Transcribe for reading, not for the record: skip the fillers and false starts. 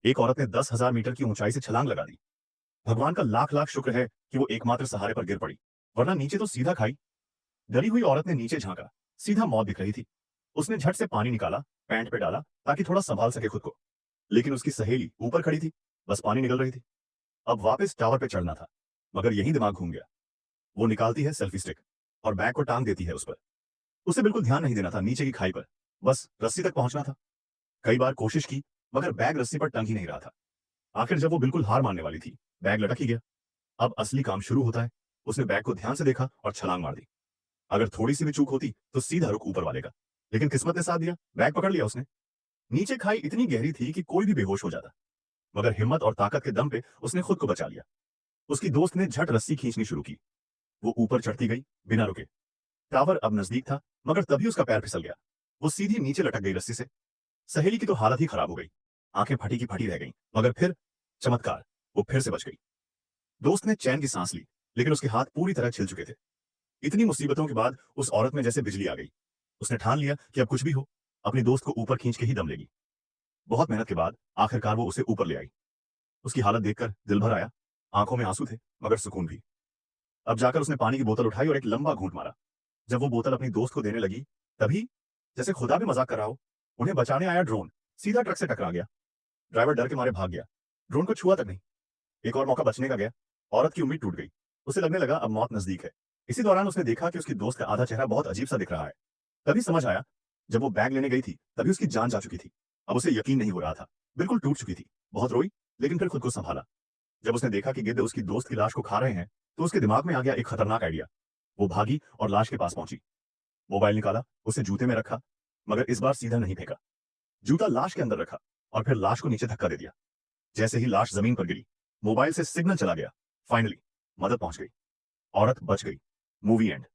एक औरत ने 10,000 मीटर की ऊंचाई से छलांग लगा दी। भगवान का लाख लाख शुक्र है कि वो एकमात्र सहारे पर गिर पड़ी, वरना नीचे तो सीधा खाई। डरी हुई औरत ने नीचे झांका, सीधा मौत दिख रही थी। उसने झट से पानी निकाला, पैंट पे डाला ताकि थोड़ा संभाल सके खुद को। लेकिन उसकी सहेली ऊपर खड़ी थी, बस पानी निकल रही थी। अब वापस टावर पे चढ़ना था, मगर यही दिमाग घूम गया। वो निकालती है सेल्फी स्टिक और बैग को टांग देती है उस पर। उसे बिल्कुल ध्यान नहीं देना था नीचे की खाई पर, बस रस्सी तक पहुंचना था। कई बार कोशिश की, मगर बैग रस्सी पर टंग ही नहीं रहा था। आखिर जब वो बिल्कुल हार मानने वाली थी, बैग लटक ही गया। अब असली काम शुरू होता है। उसने बैग को ध्यान से देखा और छलांग मार दी। अगर थोड़ी सी भी चूक होती तो सीधा रुख ऊपर वाले का। लेकिन किस्मत ने साथ दिया, बैग पकड़ लिया उसने। नीचे खाई इतनी गहरी थी कि कोई भी बेहोश हो जाता, मगर हिम्मत और ताकत के दम पे उसने खुद को बचा लिया। उसकी दोस्त ने झट रस्सी खींचनी शुरू की। वो ऊपर चढ़ती गई, बिना रुके। टावर अब नजदीक था, मगर तभी उसका पैर फिसल गया। वो सीधी नीचे लटक गई रस्सी से। सहेली की तो हालत ही खराब हो गई। आंखें फटी की फटी रह गईं, मगर फिर चमत्कार, वो फिर से बच गई। दोस्त ने चैन की सांस ली, लेकिन उसके हाथ पूरी तरह छिल चुके थे। इतनी मुसीबतों के बाद उस औरत में जैसे बिजली आ गई। उसने ठान लिया कि अब कुछ भी हो, अपनी दोस्त को ऊपर खींच के ही दम लेगी। बहुत मेहनत के बाद आखिरकार वो उसे ऊपर ले आई। उसकी हालत देखकर दिल भर आया। आंखों में आंसू थे, मगर सुकून भी। अब जाकर उसने पानी की बोतल उठाई और एक लंबा घूंट मारा। जब वो बोतल अपनी दोस्त को देने लगी, तभी जैसे खुदा भी मजाक कर रहा हो, उन्हें बचाने आया ड्रोन सीधा ट्रक से टकरा गया। ड्राइवर डर के मारे भाग गया। ड्रोन को छुआ तक नहीं। एक और मौका बचने का गया। औरत की उम्मीद टूट गई। उसे लगने लगा अब मौत नजदीक है। इसी दौरान उसने देखा कि उसकी दोस्त का आधा चेहरा बहुत अजीब सा दिख रहा है। तभी समझ आया, जब वो बैग लेने गई थी तभी उसकी जान जा चुकी थी। अब उसे यकीन नहीं हो रहा था। बिल्कुल टूट चुकी थी। बहुत रोई, लेकिन फिर खुद को संभाला। जब उसने देखा कि गिद्ध उसकी दोस्त की लाश को खा रहे हैं, तो उसके दिमाग में आ गया एक खतरनाक आइडिया। वो भागी और लाश के पास पहुंची। मोबाइल निकाला, उसे जूते में रखा, मगर इस बार सीधा नहीं फेंका। जूता लाश के अंदर रखा और फिर लाश को नीचे धक्का दे दिया। जैसे ही लाश जमीन पर गिरी, मोबाइल से सिग्नल चला गया। फाइनली मदद पहुंच गई। औरत बच गई। Movie and.